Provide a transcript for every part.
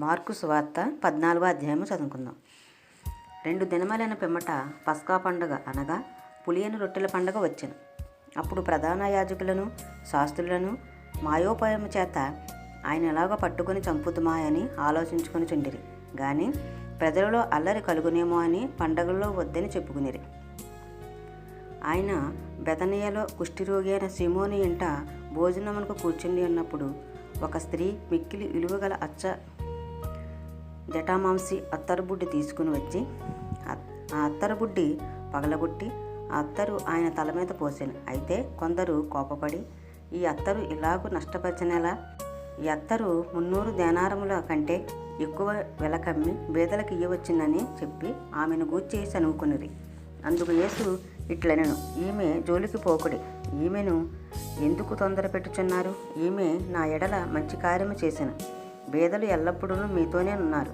Mark సువార్త 14వ అధ్యాయము చదువుకుందాం. 2 దినములైన పిమ్మట పస్కా పండుగ అనగా పులియని రొట్టెల పండుగ వచ్చెను. అప్పుడు ప్రధాన యాజకులను శాస్త్రులను మాయోపాయము చేత ఆయన ఎలాగో పట్టుకుని చంపుతుమా అని ఆలోచించుకొని చుండిరి. గాని ప్రజలలో అల్లరి కలుగునేమో అని పండగల్లో వద్దని చెప్పుకునిరి. ఆయన బెతనియలో కుష్ఠిరోగి అయిన సీమోను ఇంట భోజనమునకు కూర్చుండి ఉన్నప్పుడు ఒక స్త్రీ మిక్కిలి విలువగల జటామాంసి అత్తరుబుడ్డి తీసుకుని వచ్చి ఆ అత్తరుబుడ్డి పగలగొట్టి ఆ అత్తరు ఆయన తల మీద పోసెను. అయితే కొందరు కోపపడి, ఈ అత్తరు ఇలాగూ నష్టపరిచినలా, ఈ అత్తరు 300 దేనారముల కంటే ఎక్కువ వెలకమ్మి బేదలకు ఇయ్యవచ్చునని చెప్పి ఆమెను గూర్చి సనుగుకొనిరి. అందుకు యేసు ఇట్లనెను, ఈమె జోలికి పోకుడి, ఈమెను ఎందుకు తొందర పెట్టుచున్నారు? ఈమె నా ఎడల మంచి కార్యము చేసెను. బేదలు ఎల్లప్పుడూ మీతోనే ఉన్నారు,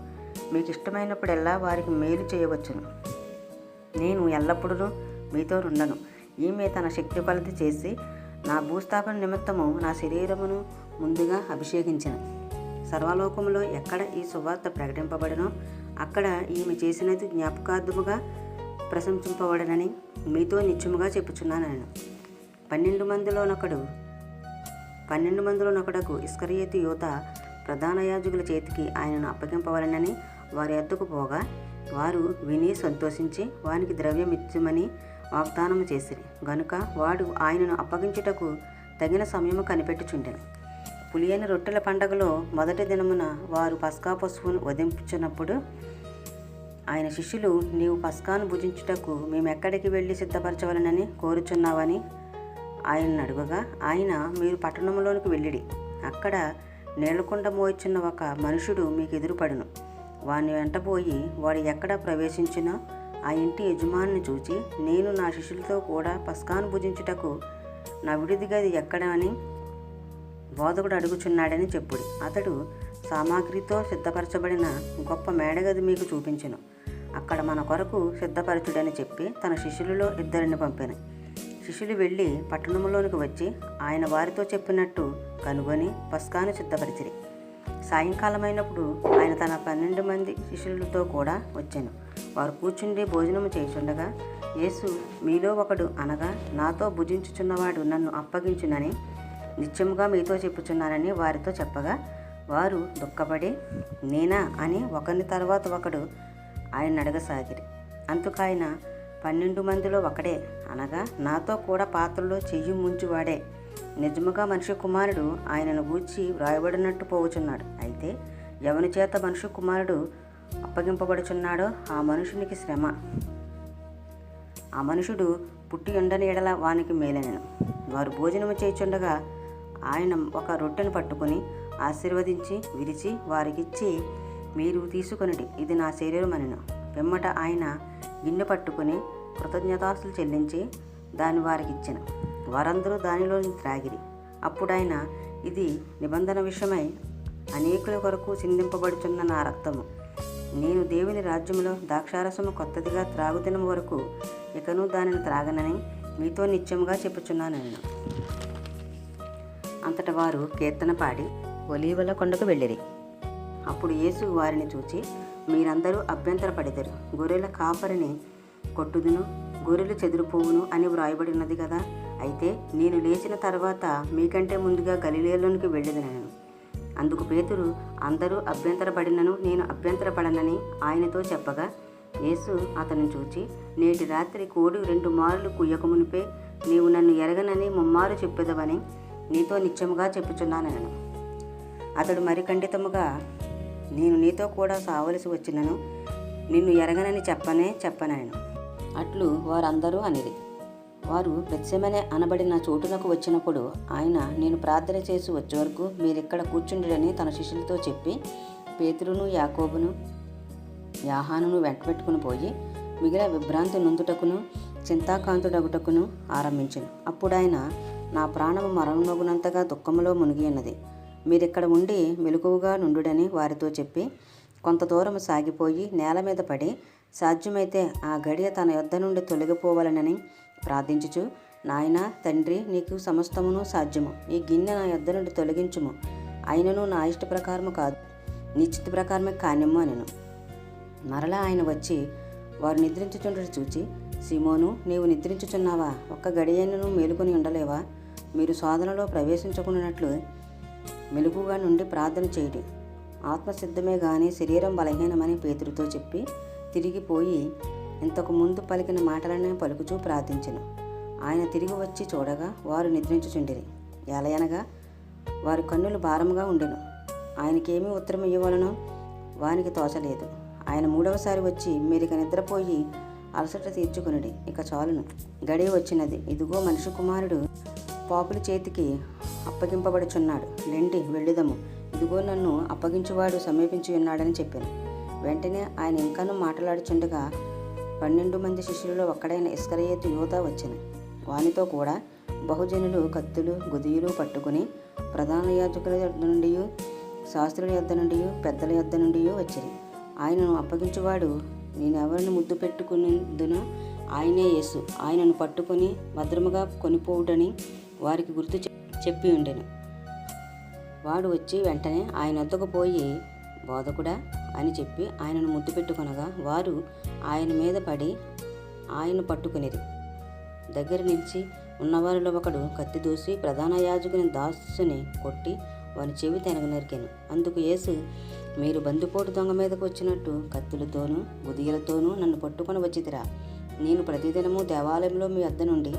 మీకు ఇష్టమైనప్పుడెల్లా వారికి మేలు చేయవచ్చును. నేను ఎల్లప్పుడూ మీతో ఉండను. ఈమె తన శక్తి కొలది చేసి నా భూస్థాపన నిమిత్తము నా శరీరమును ముందుగా అభిషేకించెను. సర్వలోకములో ఎక్కడ ఈ సువార్త ప్రకటింపబడినో అక్కడ ఈమె చేసినది జ్ఞాపకార్థముగా ప్రశంసింపబడనని మీతో నిత్యముగా చెప్పుచున్నాను. 12 మందిలోనొకడకు ఇస్కరియోతు యూదా ప్రధాన యాజకుల చేతికి ఆయనను అప్పగింపవలనని వారి ఎద్దుకు పోగా వారు విని సంతోషించి వానికి ద్రవ్యం ఇచ్చమని వాగ్దానము చేసిరి. గనుక వాడు ఆయనను అప్పగించుటకు తగిన సమయము కనిపెట్టుచుండెను. పులియని రొట్టెల పండగలో మొదటి దినమున వారు పస్కా పశువును వధించుచున్నప్పుడు ఆయన శిష్యులు, నీవు పస్కాను భుజించుటకు మేమెక్కడికి వెళ్ళి సిద్ధపరచవలనని కోరుచున్నావని ఆయనను అడుగగా ఆయన, మీరు పట్టణంలోనికి వెళ్ళిడి, అక్కడ నీళ్లకుండ మోయిచున్న ఒక మనుషుడు మీకు ఎదురుపడును. వాని వెంటపోయి వాడు ఎక్కడ ప్రవేశించినా ఆ ఇంటి యజమానిని చూచి, నేను నా శిష్యులతో కూడా పస్కాను భుజించుటకు నా విడిది గది ఎక్కడ అని బోధకుడు అడుగుచున్నాడని చెప్పుడి. అతడు సామాగ్రితో సిద్ధపరచబడిన గొప్ప మేడగది మీకు చూపించెను. అక్కడ మన కొరకు సిద్ధపరచుడని చెప్పి తన శిష్యులలో 2 పంపెను. శిష్యులు వెళ్ళి పట్టణంలోనికి వచ్చి ఆయన వారితో చెప్పినట్టు కనుగొని పస్కాను సిద్ధపరిచిరి. సాయంకాలమైనప్పుడు ఆయన తన 12 మంది శిష్యులతో కూడా వచ్చెను. వారు కూర్చుండి భోజనము చేయుచుండగా యేసు, మీలో ఒకడు అనగా నాతో భుజించుచున్నవాడు నన్ను అప్పగించునని నిత్యముగా మీతో చెప్పుచున్నానని వారితో చెప్పగా వారు దుఃఖపడి, నేనా అని ఒకరిని తర్వాత ఒకడు ఆయన అడగసాగిరి. అందుకైన 12 మందిలో ఒకడే అనగా నాతో కూడా పాత్రలో చెయ్యి ముంచువాడే, నిజముగా మనిషి కుమారుడు ఆయనను గూర్చి వ్రాయబడినట్టు పోవుచున్నాడు. అయితే ఎవని చేత మనిషి కుమారుడు అప్పగింపబడుచున్నాడో ఆ మనుషునికి శ్రమ, ఆ మనుషుడు పుట్టి ఉండని ఎడల వానికి మేలనెను. వారు భోజనము చేయుచుండగా ఆయన ఒక రొట్టెను పట్టుకుని ఆశీర్వదించి విరిచి వారికిచ్చి, మీరు తీసుకొనిడి, ఇది నా శరీరం అనెను. పిమ్మట ఆయన గిన్నె పట్టుకుని కృతజ్ఞతాస్తులు చెల్లించి దాన్ని వారికిచ్చెను. వారందరూ దానిలో త్రాగిరి. అప్పుడు ఆయన, ఇది నిబంధన విషయమై అనేకుల కొరకు చిందింపబడుచున్న నా రక్తము. నేను దేవుని రాజ్యములో ద్రాక్షారసము కొత్తదిగా త్రాగుదినం వరకు ఇకను దానిని త్రాగనని మీతో నిత్యముగా చెప్పుచున్నాను. అంతట వారు కీర్తన పాడి ఒలీవల కొండకు వెళ్ళిరి. అప్పుడు యేసు వారిని చూచి, మీరందరూ అభ్యంతరపడిదరు. గొర్రెల కాపరిని కొట్టుదును, గొర్రెలు చెదిరిపోవును అని వ్రాయబడి ఉన్నది కదా. అయితే నేను లేచిన తర్వాత మీకంటే ముందుగా గలిలయలోనికి వెళ్ళేదనను. అందుకు పేతురు, అందరూ అభ్యంతరపడినను నేను అభ్యంతరపడనని ఆయనతో చెప్పగా యేసు అతన్ని చూచి, నేటి రాత్రి కోడి 2 మారులు కుయ్యకమునిపే నీవు నన్ను ఎరగనని ముమ్మారు చెప్పెదవని నీతో నిత్యముగా చెప్పుచున్నానను. అతడు మరి ఖండితముగా, నేను నీతో కూడా సావలసి వచ్చినను నిన్ను ఎరగనని చెప్పనను. అట్లు వారందరూ అనిరి. వారు బెత్సెమనే అనబడిన చోటునకు వచ్చినప్పుడు ఆయన, నేను ప్రార్థన చేసి వచ్చే వరకు మీరిక్కడ కూర్చుండిరని తన శిష్యులతో చెప్పి పేతురును యాకోబును యాహానును వెంటబెట్టుకుని పోయి మిగిలిన విభ్రాంతి నొందుటకును చింతాకాంతుడగుటకును ఆరంభించెను. అప్పుడు ఆయన, నా ప్రాణము మరణమగునంతగా దుఃఖములో మునిగి ఉన్నది, మీరిక్కడ ఉండి మెలకువగా నుండుడని వారితో చెప్పి కొంత దూరం సాగిపోయి నేల మీద పడి సాధ్యమైతే ఆ గడియ తన యొద్ద నుండి తొలగిపోవాలనని ప్రార్థించుచు, నాయనా తండ్రి, నీకు సమస్తమును సాధ్యము, ఈ గిన్నె నా యొద్ద నుండి తొలగించుము, అయినను నా ఇష్ట ప్రకారము కాదు నీ చిత్త ప్రకారమే కానిమ్ము అనెను. మరలా ఆయన వచ్చి వారు నిద్రించుచుండట చూచి, సీమోను, నీవు నిద్రించుచున్నావా? ఒక్క గడియైనను మేలుకొని ఉండలేవా? మీరు శోధనలో ప్రవేశించకున్నట్లు మెలకుగా నుండి ప్రార్థన చేయడి. ఆత్మసిద్ధమే గాని శరీరం బలహీనమని పేతురుతో చెప్పి తిరిగిపోయి ఇంతకు ముందు పలికిన మాటలనే పలుకుచూ ప్రార్థించెను. ఆయన తిరిగి వచ్చి చూడగా వారు నిద్రించుచుండిరి. ఎలయనగా వారి కన్నులు భారముగా ఉండెను. ఆయనకేమీ ఉత్తరం ఇవ్వవలనో వానికి తోచలేదు. ఆయన మూడవసారి వచ్చి, మీరిక నిద్రపోయి అలసట తీర్చుకునుడి, ఇక చాలును, గడియ వచ్చినది. ఇదిగో మనిషి కుమారుడు పాపుల చేతికి అప్పగింపబడుచున్నాడు. లెండి, వెళ్ళుదము. ఇదిగో నన్ను అప్పగించువాడు సమీపించి ఉన్నాడని చెప్పాను. వెంటనే ఆయన ఇంకాను మాట్లాడుచుండగా 12 మంది శిష్యులలో ఒక్కడైన ఇస్కరియోతు యూదా వచ్చెను. వానితో కూడా బహుజనులు కత్తులు గుదియులు పట్టుకుని ప్రధాన యాజకుల యొద్ద నుండి, శాస్త్రుల యొద్ద నుండి, పెద్దల యొద్ద నుండి వచ్చిరి. ఆయనను అప్పగించువాడు నేనెవరిని ముద్దు పెట్టుకునేందునో ఆయనే యేసు. ఆయనను పట్టుకొని భద్రముగా కొనిపోవుడని వారికి గుర్తు చెప్పి ఉండెను. వాడు వచ్చి వెంటనే ఆయన వద్దకు పోయి, బోధకుడా అని చెప్పి ఆయనను ముద్దు పెట్టుకొనగా వారు ఆయన మీద పడి ఆయన పట్టుకునిరి. దగ్గర నిలిచి ఉన్నవారిలో ఒకడు కత్తి దూసి ప్రధాన యాజకుని దాసుని కొట్టి వాని చెవి తెనగ నరికెను. అందుకు యేసు, మీరు బందిపోటు దొంగ మీదకు వచ్చినట్టు కత్తులతోనూ గుదియలతోనూ నన్ను పట్టుకొని వచ్చిదిరా? నేను ప్రతిదినము దేవాలయంలో మీ వద్ద నుండి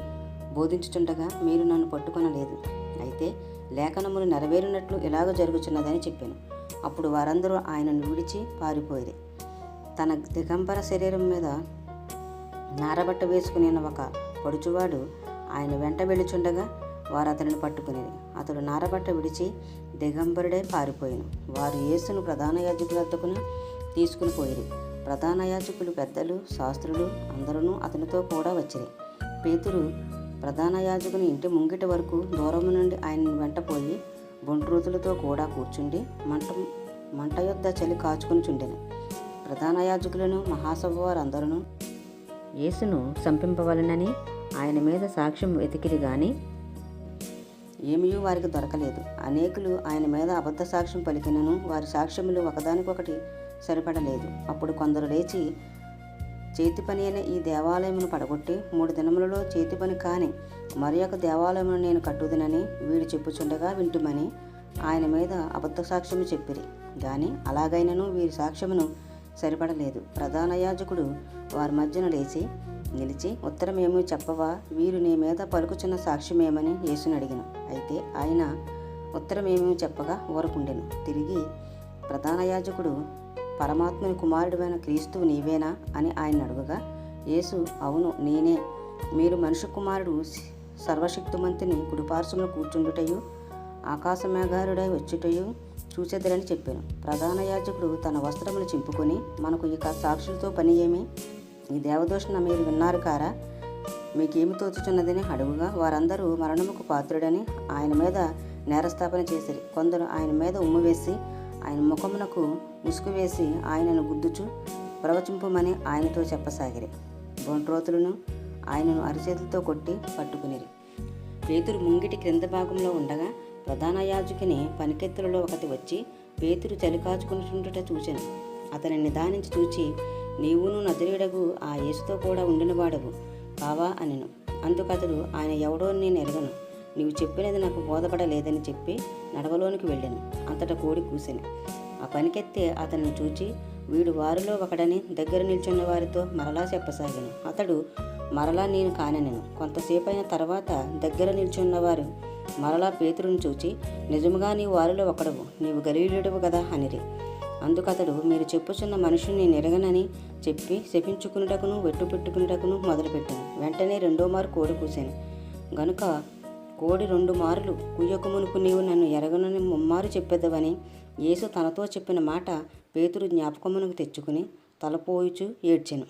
బోధించుచుండగా మీరు నన్ను పట్టుకొనలేదు. అయితే లేఖనములు నెరవేరినట్లు ఇలాగ జరుగుచున్నదని చెప్పాను. అప్పుడు వారందరూ ఆయనను విడిచి పారిపోయిరి. తన దిగంబర శరీరం మీద నారబట్ట వేసుకుని ఒక పడుచువాడు ఆయన వెంట వెళ్ళుచుండగా వారు అతనిని పట్టుకునేది. అతడు నారబట్ట విడిచి దిగంబరుడే పారిపోయాను. వారు యేసును ప్రధాన యాజకుల వద్దకును తీసుకుని పోయిరి. ప్రధాన యాజకులు, పెద్దలు, శాస్త్రులు అందరూ అతనితో కూడా వచ్చిరి. పేతురు ప్రధాన యాజకుని ఇంటి ముంగిటి వరకు దూరము నుండి ఆయన వెంట పోయి బొంట్రోతులతో కూడా కూర్చుండి మంట యొద్ద చలి కాచుకుని చుండెను. ప్రధాన యాజకులను, మహాసభ వారందరూ యేసును చంపింపవలనని ఆయన మీద సాక్ష్యం వెతికిరి గాని ఏమీ వారికి దొరకలేదు. అనేకులు ఆయన మీద అబద్ధ సాక్ష్యం పలికినను వారి సాక్ష్యములు ఒకదానికొకటి సరిపడలేదు. అప్పుడు కొందరు లేచి, చేతి పని అయిన ఈ దేవాలయమును పడగొట్టి 3 దినములలో చేతి పని కాని మరి ఒక దేవాలయమును నేను కట్టుదునని వీడు చెప్పుచుండగా వింటుమని ఆయన మీద అబద్ధ సాక్ష్యము చెప్పిరి. గాని అలాగైనను వీరి సాక్ష్యమును సరిపడలేదు. ప్రధాన యాజకుడు వారి మధ్యన లేచి నిలిచి, ఉత్తరం ఏమీ చెప్పవా? వీరు నీ మీద పలుకుచున్న సాక్ష్యమేమని యేసుని అడిగెను. అయితే ఆయన ఉత్తరం ఏమీ చెప్పగా ఊరకుండెను. తిరిగి ప్రధాన యాజకుడు, పరమాత్మని కుమారుడైన క్రీస్తువు నీవేనా అని ఆయన అడుగగా యేసు, అవును నేనే. మీరు మనుష్య కుమారుడు సర్వశక్తిమంతుని కుడిపార్శ్వమున కూర్చుండుటయు ఆకాశమేఘారుడై వచ్చుటయు చూచెదరని చెప్పాను. ప్రధాన యాజకుడు తన వస్త్రములు చింపుకొని, మనకు ఇక సాక్షులతో పని ఏమి? ఈ దేవదూషణ మీరు విన్నారు కారా? మీకేమి తోచుచున్నదని అడుగుగా వారందరూ మరణముకు పాత్రుడని ఆయన మీద నేరస్థాపన చేసిరి. కొందరు ఆయన మీద ఉమ్ము వేసి ఆయన ముఖమునకు ముసుగు వేసి ఆయనను గుద్దుచు ప్రవచింపమని ఆయనతో చెప్పసాగిరి. బొంట్రోతులను ఆయనను అరిచేతులతో కొట్టి పట్టుకునిరి. పేతురు ముంగిటి క్రింద భాగంలో ఉండగా ప్రధాన యాజకుని పనికెత్తులలో ఒకటి వచ్చి పేతురు చలి కాచుకుంటుండట చూచెను. అతని నిదానించి చూచి, నీవును నజరేయుడగు ఆ యేసుతో కూడా ఉండినవాడవు కావా అనెను. అందుకతడు, ఆయన ఎవడో నేను ఎరగను, నీవు చెప్పినది నాకు బోధపడలేదని చెప్పి నడవలోనికి వెళ్ళాను. అంతటా కోడి కూసెను. ఆ పనికెత్తే అతనిని చూచి, వీడు వారిలో ఒకడని దగ్గర నిల్చున్న వారితో మరలా చెప్పసాగాను. అతడు మరలా నేను కానెనెను. కొంతసేపు అయిన తర్వాత దగ్గర నిల్చున్నవారు మరలా పేతురుని చూచి, నిజముగా నీవు వారిలో ఒకడవు, నీవు గలిలయుడవు కదా అనిరి. అందుకతడు, మీరు చెప్పుచున్న మనుషుని నెరగనని చెప్పి శపించుకునుటకును వెట్టు పెట్టుకునుటకును మొదలుపెట్టాను. వెంటనే 2వ మారు కోడి కూసాను. గనుక కోడి 2 మారులు కుయ్యకు మునుపు నీవు నన్ను ఎరగనని ముమ్మారు చెప్పేదవని యేసు తనతో చెప్పిన మాట పేతురు జ్ఞాపకమునకు తెచ్చుకుని తలపోయుచు ఏడ్చెను.